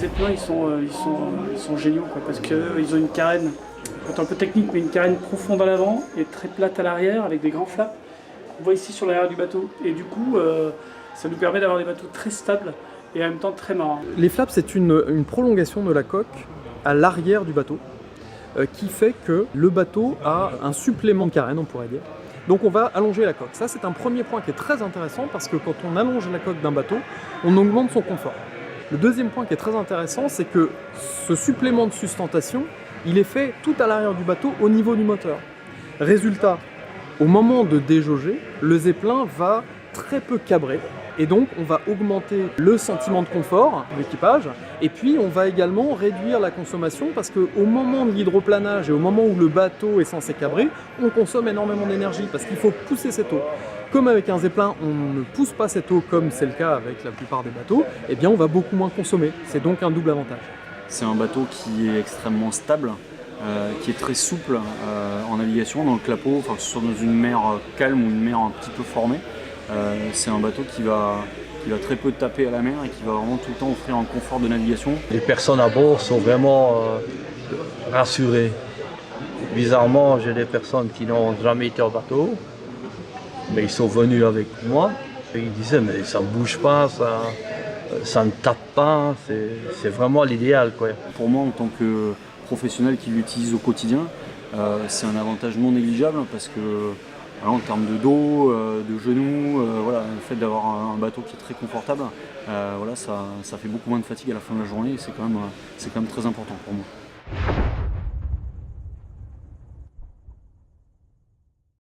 zeppelins ils sont géniaux quoi, parce qu'ils ont une carène, un peu technique, mais une carène profonde à l'avant et très plate à l'arrière avec des grands flaps. On voit ici sur l'arrière du bateau. Et du coup, ça nous permet d'avoir des bateaux très stables et en même temps très marins. Les flaps, c'est une prolongation de la coque à l'arrière du bateau qui fait que le bateau a un supplément de carène, on pourrait dire. Donc on va allonger la coque. Ça, c'est un premier point qui est très intéressant parce que quand on allonge la coque d'un bateau, on augmente son confort. Le deuxième point qui est très intéressant, c'est que ce supplément de sustentation, il est fait tout à l'arrière du bateau au niveau du moteur. Résultat, au moment de déjauger, le zeppelin va très peu cabrer et donc on va augmenter le sentiment de confort de l'équipage et puis on va également réduire la consommation parce qu'au moment de l'hydroplanage et au moment où le bateau est censé cabrer, on consomme énormément d'énergie parce qu'il faut pousser cette eau. Comme avec un zeppelin, on ne pousse pas cette eau comme c'est le cas avec la plupart des bateaux, eh bien on va beaucoup moins consommer. C'est donc un double avantage. C'est un bateau qui est extrêmement stable, qui est très souple en navigation dans le clapot, enfin, que ce soit dans une mer calme ou une mer un petit peu formée. C'est un bateau qui va très peu taper à la mer et qui va vraiment tout le temps offrir un confort de navigation. Les personnes à bord sont vraiment rassurées. Bizarrement, j'ai des personnes qui n'ont jamais été en bateau, mais ils sont venus avec moi et ils disaient mais ça ne bouge pas, ça ne tape pas, c'est vraiment l'idéal, quoi. Pour moi, en tant que professionnel qui l'utilise au quotidien, c'est un avantage non négligeable parce que voilà, en termes de dos, de genoux, voilà, le fait d'avoir un bateau qui est très confortable, voilà, ça fait beaucoup moins de fatigue à la fin de la journée et c'est quand même très important pour moi.